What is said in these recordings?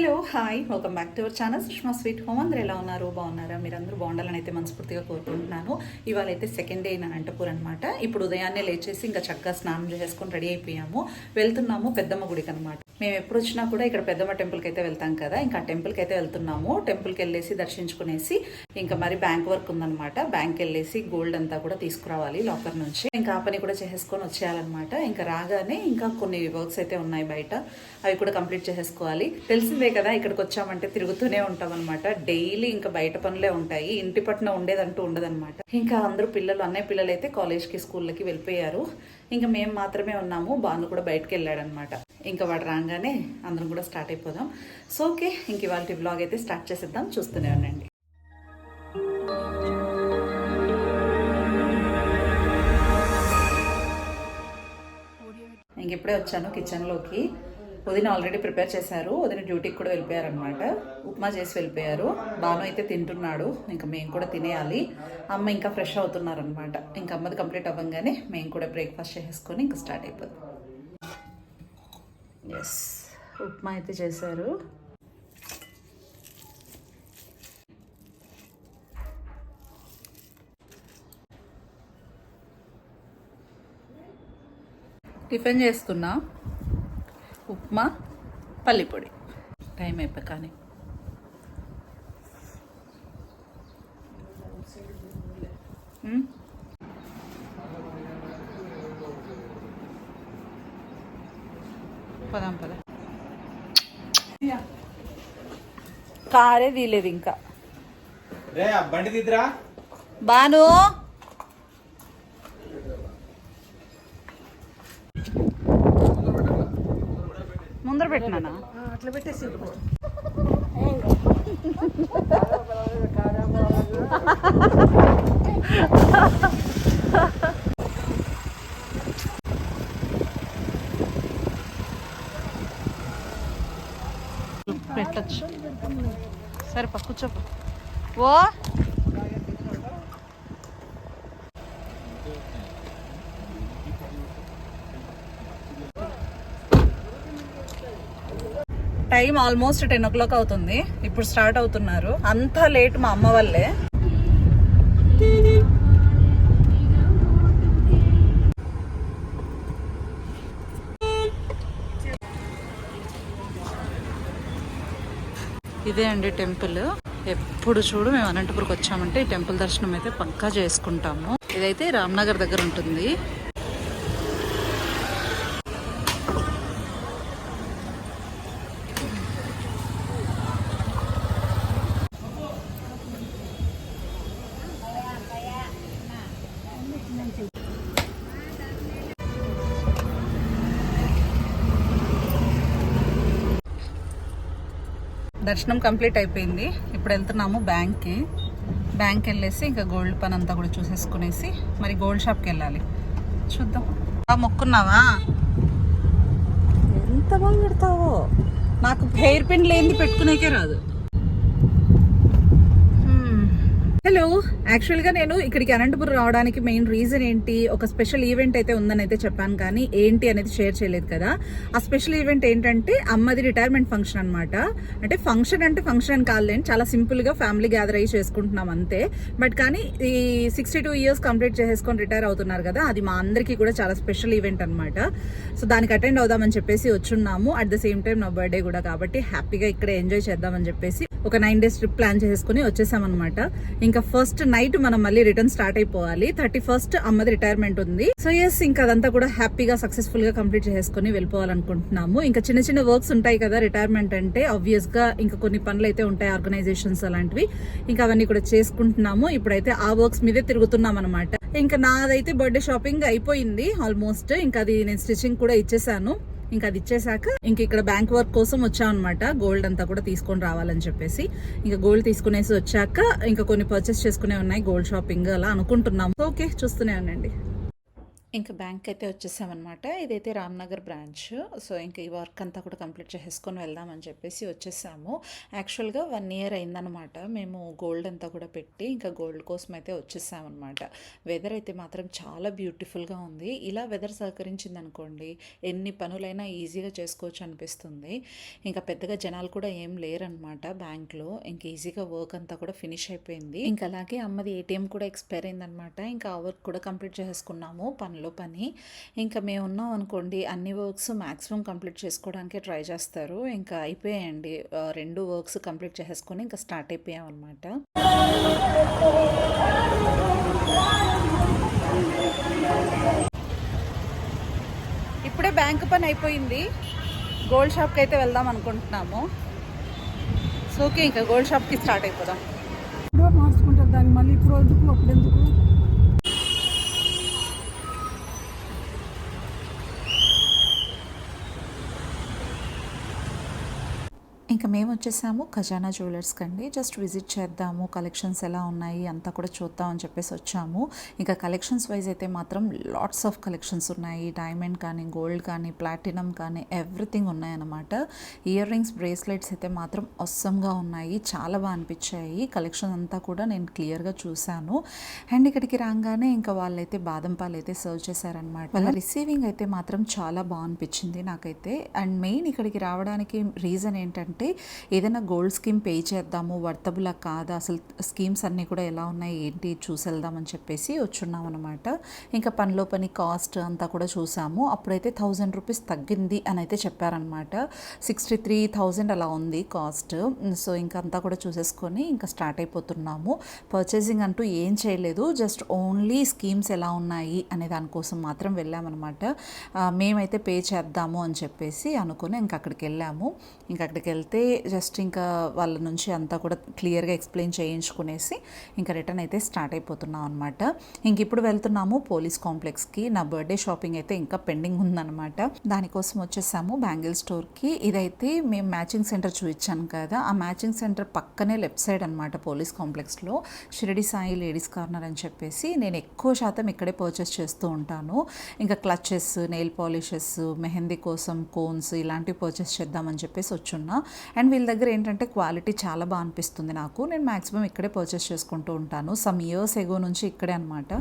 Hello hi welcome back to our channel Sushma sweet home. అందరూ ఎలా ఉన్నారు? బాగున్నారా? మీరందరూ బాగుండాలని అయితే మనస్ఫూర్తిగా కోరుకుంటున్నాను. ఇవాళ అయితే సెకండ్ డే ఇన్ అనంతపూర్ అనమాట. ఇప్పుడు ఉదయాన్నే లేచేసి ఇంకా చక్కగా స్నానం చేసుకొని రెడీ అయిపోయాము. వెళ్తున్నాము పెద్దమ్మ గుడికి అనమాట. మేము ఎప్పుడు వచ్చినా కూడా ఇక్కడ పెద్దమ్మ టెంపుల్కి అయితే వెళ్తాం కదా, ఇంకా టెంపుల్కి అయితే వెళ్తున్నాము. టెంపుల్కి వెళ్ళేసి దర్శించుకునేసి ఇంకా మరి బ్యాంక్ వర్క్ ఉందనమాట. బ్యాంక్ వెళ్ళేసి గోల్డ్ అంతా కూడా తీసుకురావాలి లాకర్ నుంచి. ఇంకా ఆ పని కూడా చేసేసుకొని వచ్చేయాలన్నమాట. ఇంకా రాగానే ఇంకా కొన్ని వర్క్స్ అయితే ఉన్నాయి బయట, అవి కూడా కంప్లీట్ చేసేసుకోవాలి. తెలిసిందే కదా, ఇక్కడికి వచ్చామంటే తిరుగుతూనే ఉంటాం అనమాట. డైలీ ఇంకా బయట పనులే ఉంటాయి, ఇంటి పట్టున ఉండేదంటూ ఉండదన్నమాట. ఇంకా అందరూ పిల్లలు, అన్నయ్య పిల్లలు అయితే కాలేజ్కి స్కూళ్ళకి వెళ్ళిపోయారు. ఇంకా మేము మాత్రమే ఉన్నాము. బాను కూడా బయటకు వెళ్ళాడనమాట. ఇంకా వాడు రాగానే అందరం కూడా స్టార్ట్ అయిపోదాం. సో ఓకే, ఇంక ఇవాళ వ్లాగ్ అయితే స్టార్ట్ చేసేద్దాం. చూస్తూనే ఉండండి. ఇంక ఇప్పుడే వచ్చాను కిచెన్లోకి. వదిన ఆల్రెడీ ప్రిపేర్ చేశారు. వదిన డ్యూటీకి కూడా వెళ్ళిపోయారనమాట. ఉప్మా చేసి వెళ్ళిపోయారు. బాను అయితే తింటున్నాడు. ఇంకా మేము కూడా తినేయాలి. అమ్మ ఇంకా ఫ్రెష్ అవుతున్నారనమాట. ఇంకా అమ్మది కంప్లీట్ అవ్వగానే మేము కూడా బ్రేక్ఫాస్ట్ చేసేసుకొని ఇంకా స్టార్ట్ అయిపోతాం. ఎస్, ఉప్మా అయితే చేశారు. టిఫిన్ చేస్తున్నా, ఉప్మా పల్లిపొడి. టైం అయిపోయి కానీ పదాం పద. కారే తీయలేదు ఇంకా. బండి తీద్దురా బాను. ముందర పెట్టినా అట్లా పెట్టేసి పెట్టచ్చు. సరే కూర్చోప. ఓ టైం ఆల్మోస్ట్ 10 o'clock అవుతుంది. ఇప్పుడు స్టార్ట్ అవుతున్నారు. అంతా లేట్ మా అమ్మ వల్లే. ఇదే అండి టెంపుల్. ఎప్పుడు చూడు మేము అనంతపురంకి వచ్చామంటే ఈ టెంపుల్ దర్శనం అయితే పక్కా చేసుకుంటాము. ఇదైతే రామ్నగర్ దగ్గర ఉంటుంది. దర్శనం కంప్లీట్ అయిపోయింది. ఇప్పుడు వెళ్తున్నాము బ్యాంక్కి. బ్యాంక్ వెళ్ళేసి ఇంకా గోల్డ్ పని అంతా కూడా చూసేసుకునేసి మరి గోల్డ్ షాప్కి వెళ్ళాలి. చూద్దాం. మొక్కున్నావా? ఎంత బాగా పెడతావో. నాకు హెయిర్ పిన్ లేనిది పెట్టుకునేకే రాదు. హలో, యాక్చువల్గా నేను ఇక్కడికి అనంతపురం రావడానికి మెయిన్ రీజన్ ఏంటి, ఒక స్పెషల్ ఈవెంట్ అయితే ఉందని అయితే చెప్పాను, కానీ ఏంటి అనేది షేర్ చేయలేదు కదా. ఆ స్పెషల్ ఈవెంట్ ఏంటంటే అమ్మది రిటైర్మెంట్ ఫంక్షన్ అనమాట. అంటే ఫంక్షన్ అని కాదులేండి, చాలా సింపుల్గా ఫ్యామిలీ గ్యాదర్ అయ్యి చేసుకుంటున్నాం అంతే. బట్ కానీ ఈ 62 years కంప్లీట్ చేసేసుకొని రిటైర్ అవుతున్నారు కదా, అది మా అందరికీ కూడా చాలా స్పెషల్ ఈవెంట్ అనమాట. సో దానికి అటెండ్ అవుదామని చెప్పేసి వచ్చున్నాము. అట్ ద సేమ్ టైం నా బర్త్డే కూడా కాబట్టి హ్యాపీగా ఇక్కడే ఎంజాయ్ చేద్దామని చెప్పేసి ఒక 9 days ట్రిప్ ప్లాన్ చేసుకుని వచ్చేసామన్నమాట. ఇంకా ఫస్ట్ నైట్ మనం మళ్ళీ రిటర్న్ స్టార్ట్ అయిపోవాలి. 31st అమ్మది రిటైర్మెంట్ ఉంది. సో ఎస్, ఇంకా అదంతా కూడా హ్యాపీగా సక్సెస్ఫుల్ గా కంప్లీట్ చేసుకుని వెళ్ళిపోవాలనుకుంటున్నాము. ఇంకా చిన్న చిన్న వర్క్స్ ఉంటాయి కదా రిటైర్మెంట్ అంటే, ఆబ్వియస్ గా ఇంకా కొన్ని పనులు అయితే ఉంటాయి, ఆర్గనైజేషన్స్ అలాంటివి. ఇంకా అవన్నీ కూడా చేసుకుంటున్నాము. ఇప్పుడైతే ఆ వర్క్స్ మీదే తిరుగుతున్నాం అనమాట. ఇంకా నాదైతే బర్త్డే షాపింగ్ అయిపోయింది ఆల్మోస్ట్. ఇంకా అది నేను స్టిచ్చింగ్ కూడా ఇచ్చేసాను. ఇంకా అది ఇచ్చేసాక ఇంక ఇక్కడ బ్యాంక్ వర్క్ కోసం వచ్చామన్నమాట. గోల్డ్ అంతా కూడా తీసుకొని రావాలని చెప్పేసి ఇంకా గోల్డ్ తీసుకునేసి వచ్చాక ఇంకా కొన్ని పర్చేస్ చేసుకునే ఉన్నాయి, గోల్డ్ షాపింగ్ అలా అనుకుంటున్నాం. ఓకే, చూస్తూనే ఉండండి. ఇంకా బ్యాంక్ అయితే వచ్చేసామన్నమాట. ఇదైతే రామ్నగర్ బ్రాంచ్. సో ఇంకా ఈ వర్క్ అంతా కూడా కంప్లీట్ చేసేసుకొని వెళ్దామని చెప్పేసి వచ్చేసాము. యాక్చువల్గా 1 ఇయర్ అయిందనమాట మేము గోల్డ్ అంతా కూడా పెట్టి, ఇంకా గోల్డ్ కోసం అయితే వచ్చేసామన్నమాట. వెదర్ అయితే మాత్రం చాలా బ్యూటిఫుల్గా ఉంది. ఇలా వెదర్ సహకరించింది అనుకోండి, ఎన్ని పనులైనా ఈజీగా చేసుకోవచ్చు అనిపిస్తుంది. ఇంకా పెద్దగా జనాలు కూడా ఏం లేరనమాట బ్యాంక్లో. ఇంక ఈజీగా వర్క్ అంతా కూడా ఫినిష్ అయిపోయింది. ఇంకా అలాగే అమ్మది ఏటీఎం కూడా ఎక్స్పైర్ అయిందనమాట. ఇంకా ఆ వర్క్ కూడా కంప్లీట్ చేసేసుకున్నాము పని. ఇంకా మేము ఉన్నాం అనుకోండి, అన్ని వర్క్స్ మ్యాక్సిమం కంప్లీట్ చేసుకోవడానికి ట్రై చేస్తారు. ఇంకా అయిపోయాయండి, 2 వర్క్స్ కంప్లీట్ చేసేసుకొని ఇంకా స్టార్ట్ అయిపోయాం అనమాట. ఇప్పుడే బ్యాంక్ పని అయిపోయింది. గోల్డ్ షాప్కి అయితే వెళ్దాం అనుకుంటున్నాము. సో ఓకే, ఇంకా గోల్డ్ షాప్కి స్టార్ట్ అయిపోదాం. ఇప్పుడు మార్చుకుంటారు దాన్ని, మళ్ళీ ఇప్పుడు ఎందుకు అప్పుడు ఎందుకు. ఇంకా మేము వచ్చేసాము ఖజానా జ్యువెలర్స్కి అండి. జస్ట్ విజిట్ చేద్దాము, కలెక్షన్స్ ఎలా ఉన్నాయి అంతా కూడా చూద్దామని చెప్పేసి వచ్చాము. ఇంకా కలెక్షన్స్ వైజ్ అయితే మాత్రం లాట్స్ ఆఫ్ కలెక్షన్స్ ఉన్నాయి. డైమండ్ కానీ, గోల్డ్ కానీ, ప్లాటినం కానీ, ఎవ్రీథింగ్ ఉన్నాయన్నమాట. ఇయర్ రింగ్స్, బ్రేస్లెట్స్ అయితే మాత్రం అస్సంగా ఉన్నాయి. చాలా బాగా అనిపించాయి. కలెక్షన్ అంతా కూడా నేను క్లియర్గా చూశాను. అండ్ ఇక్కడికి రాగానే ఇంకా వాళ్ళైతే బాదం పాలు అయితే సర్వ్ చేశారనమాట. వాళ్ళ రిసీవింగ్ అయితే మాత్రం చాలా బాగా అనిపించింది నాకైతే. అండ్ మెయిన్ ఇక్కడికి రావడానికి రీజన్ ఏంటంటే, ఏదైనా గోల్డ్ స్కీమ్ పే చేద్దాము, వర్తబులా కాదా, అసలు స్కీమ్స్ అన్నీ కూడా ఎలా ఉన్నాయి ఏంటి చూసి వెళ్దామని చెప్పేసి వచ్చున్నాం అనమాట. ఇంకా పనిలో పని కాస్ట్ అంతా కూడా చూసాము. అప్పుడైతే 1000 రూపీస్ తగ్గింది అని అయితే చెప్పారనమాట. 63,000 అలా ఉంది కాస్ట్. సో ఇంకా అంతా కూడా చూసేసుకొని ఇంకా స్టార్ట్ అయిపోతున్నాము. పర్చేసింగ్ అంటూ ఏం చేయలేదు, జస్ట్ ఓన్లీ స్కీమ్స్ ఎలా ఉన్నాయి అనే దానికోసం మాత్రం వెళ్ళామన్నమాట. మేమైతే పే చేద్దాము అని చెప్పేసి అనుకుని ఇంకా అక్కడికి వెళ్ళాము. ఇంకా అక్కడికి వెళ్తే జస్ట్ ఇంకా వాళ్ళ నుంచి అంతా కూడా క్లియర్గా ఎక్స్ప్లెయిన్ చేయించుకునేసి ఇంకా రిటర్న్ అయితే స్టార్ట్ అయిపోతున్నాం అనమాట. ఇంక ఇప్పుడు వెళ్తున్నాము పోలీస్ కాంప్లెక్స్కి. నా బర్త్డే షాపింగ్ అయితే ఇంకా పెండింగ్ ఉందన్నమాట. దానికోసం వచ్చేసాము బ్యాంగిల్ స్టోర్కి. ఇదైతే మేము మ్యాచింగ్ సెంటర్ చూపించాను కదా, ఆ మ్యాచింగ్ సెంటర్ పక్కనే లెఫ్ట్ సైడ్ అనమాట పోలీస్ కాంప్లెక్స్లో షిరిడి సాయి లేడీస్ కార్నర్ అని చెప్పేసి. నేను ఎక్కువ శాతం ఇక్కడే పర్చేస్ చేస్తూ ఉంటాను. ఇంకా క్లచెస్, నెయిల్ పాలిషెస్, మెహందీ కోసం కోన్స్ ఇలాంటివి పర్చేస్ చేద్దామని చెప్పేసి వచ్చున్నా. అండ్ వీళ్ళ దగ్గర ఏంటంటే క్వాలిటీ చాలా బాగా అనిపిస్తుంది నాకు. నేను మ్యాక్సిమం ఇక్కడే పర్చేస్ చేసుకుంటూ ఉంటాను. సమ్ ఇయర్స్ ఎగో నుంచి ఇక్కడే అనమాట.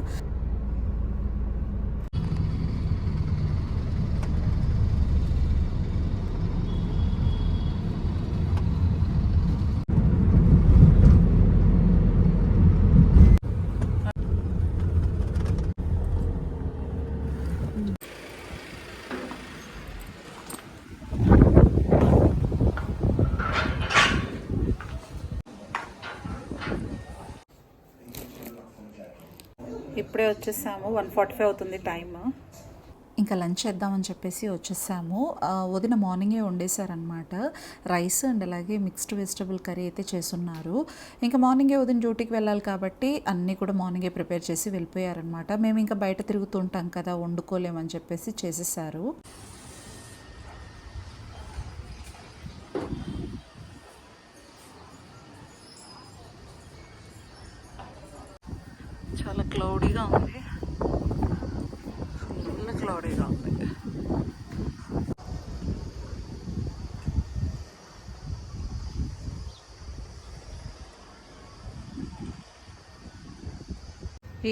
ఇప్పుడే వచ్చేసాము, 1:45 అవుతుంది టైమ్. ఇంకా లంచ్ చేద్దామని చెప్పేసి వచ్చేసాము. వదిన మార్నింగే వండేశారనమాట. రైస్ అండ్ అలాగే మిక్స్డ్ వెజిటబుల్ కర్రీ అయితే చేసున్నారు. ఇంకా మార్నింగే వదిన డ్యూటీకి వెళ్ళాలి కాబట్టి అన్నీ కూడా మార్నింగే ప్రిపేర్ చేసి వెళ్ళిపోయారనమాట. మేము ఇంకా బయట తిరుగుతుంటాం కదా, వండుకోలేమని చెప్పేసి చేసేసారు. చాలా క్లౌడీగా ఉంది, ఫుల్ క్లౌడీగా ఉంది.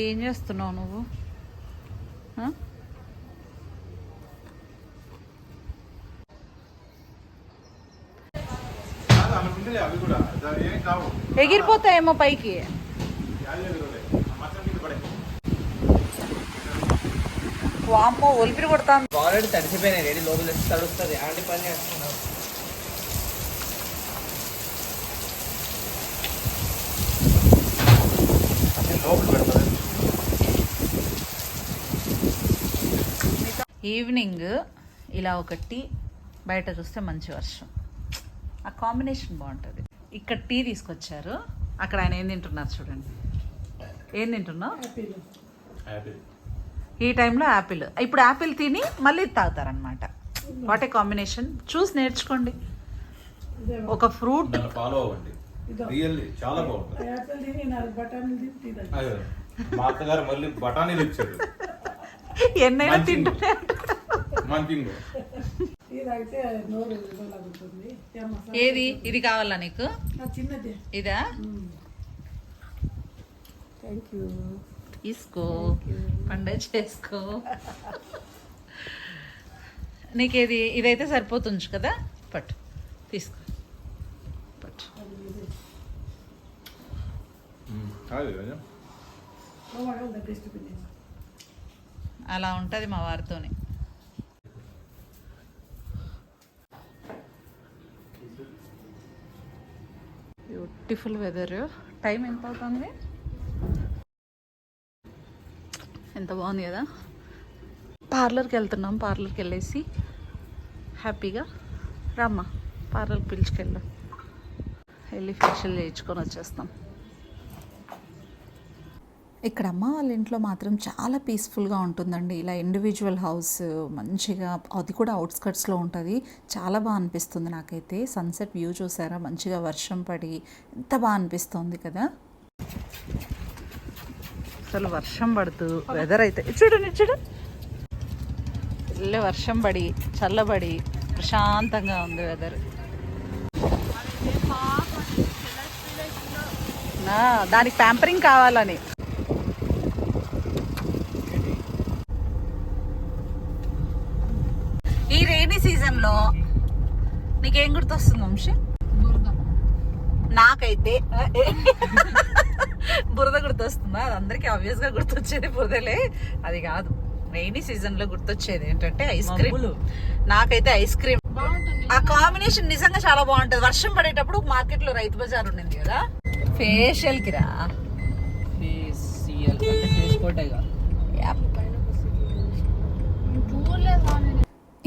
ఏం చేస్తున్నావు నువ్వు? ఎగిరిపోతాయేమో పైకి. వామ్మో, ఒలిపిరి కొడతాను. ఆల్రెడీ తడిసిపోయినాయి, రెడీ లోపల తడుస్తుంది. అలాంటి పని చేస్తున్నావు. ఈవినింగ్ ఇలా ఒకటి, బయట చూస్తే మంచి వర్షం, ఆ కాంబినేషన్ బాగుంటుంది. ఇక్కడ టీ తీసుకొచ్చారు, అక్కడ ఆయన ఏం తింటున్నారు చూడండి. ఏం తింటున్నావు? ఈ టైంలో యాపిల్. ఇప్పుడు యాపిల్ తిని మళ్ళీ తాగుతారనమాట. What a combination. చూసి నేర్చుకోండి. ఒక ఫ్రూట్ ఫాలో అవ్వండి, రియల్లీ చాలా బాగుంటుంది. యాపిల్ తిని 4 బఠానీలు తిని మా అత్తగారు మళ్ళీ బఠానీలు ఇచ్చారు. ఎన్నైనా తింటూనే మంచింగ్ ఇదైతే నోరు లాగుతుంది ఏది ఇది కావాలా నీకు చిన్నది. ఇదా థ్యాంక్ యూ. తీసుకో పండుగ చేసుకో. నీకేది ఇదైతే సరిపోతుంది కదా, పట్టు తీసుకో పట్టు. అలా ఉంటుంది మా వారితోని. Beautiful weather. టైం ఎంత అవుతుంది? ఎంత బాగుంది కదా. పార్లర్కి వెళ్తున్నాం. పార్లర్కి వెళ్ళేసి హ్యాపీగా రమ్మా పార్లర్కి పిలుచుకెళ్ళాం, వెళ్ళి ఫేషియల్ చేయించుకొని వచ్చేస్తాం. ఇక్కడ అమ్మ వాళ్ళ ఇంట్లో మాత్రం చాలా పీస్ఫుల్గా ఉంటుందండి. ఇలా ఇండివిజువల్ హౌస్ మంచిగా, అది కూడా అవుట్స్కట్స్లో ఉంటుంది. చాలా బాగా అనిపిస్తుంది నాకైతే. సన్సెట్ వ్యూ చూసారా, మంచిగా వర్షం పడి ఎంత బాగా అనిపిస్తుంది కదా. అసలు వర్షం పడుతూ వెదర్ అయితే చూడండి చూడు, ఇల్లే వర్షం పడి చల్లబడి ప్రశాంతంగా ఉంది వెదర్. దానికి ప్యాంపరింగ్ కావాలని. ఈ రైనీ సీజన్లో నీకేం గుర్తొస్తుంది వంశీ? నాకైతే బురద గుర్తొస్తుందా? అది అందరికీ ఆబ్వియస్ గా గుర్తొచ్చేది బురదలే, అది కాదు. రైనీ సీజన్ లో గుర్తొచ్చేది ఏంటంటే ఐస్ క్రీమ్. నాకైతే ఐస్ క్రీమ్. ఆ కాంబినేషన్ నిజంగా చాలా బాగుంటది. వర్షం పడేటప్పుడు మార్కెట్ లో రైతు బజార్ ఉండింది కదా, ఫేషియల్ కి రా.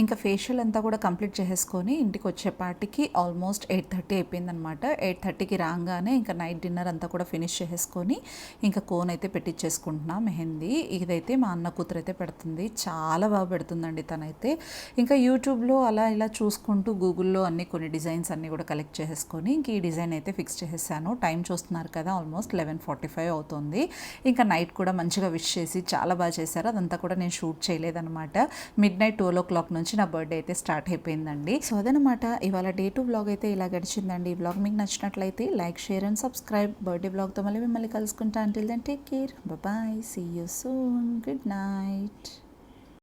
ఇంకా ఫేషియల్ అంతా కూడా కంప్లీట్ చేసేసుకొని ఇంటికి వచ్చేపాటికి ఆల్మోస్ట్ 8:30 అయిపోయిందనమాట. 8:30కి రాగానే ఇంకా నైట్ డిన్నర్ అంతా కూడా ఫినిష్ చేసేసుకొని ఇంకా కోన్ అయితే పెట్టించేసుకుంటున్నా మెహందీ. ఇదైతే మా అన్న కూతురు అయితే పెడుతుంది, చాలా బాగా పెడుతుందండి తనైతే. ఇంకా యూట్యూబ్లో అలా ఇలా చూసుకుంటూ గూగుల్లో అన్ని కొన్ని డిజైన్స్ అన్నీ కూడా కలెక్ట్ చేసేసుకొని ఇంక ఈ డిజైన్ అయితే ఫిక్స్ చేసేసాను. టైం చూస్తున్నారు కదా, ఆల్మోస్ట్ 11:45 అవుతుంది. ఇంకా నైట్ కూడా మంచిగా విష్ చేసి చాలా బాగా చేశారు. అదంతా కూడా నేను షూట్ చేయలేదన్నమాట. మిడ్నైట్ 12 o'clock నుంచి నా బర్త్డే అయితే స్టార్ట్ అయిపోయిందండి. సో అదనమాట ఇవాళ డే 2 వ్లాగ్ అయితే ఇలా గడిచిందండి. ఈ వ్లాగ్ మీకు నచ్చినట్లయితే like, share and subscribe. Birthday వ్లాగ్తో మళ్ళీ మిమ్మల్ని కలుసుకుంటా. Until then take care, bye, see you soon, good night.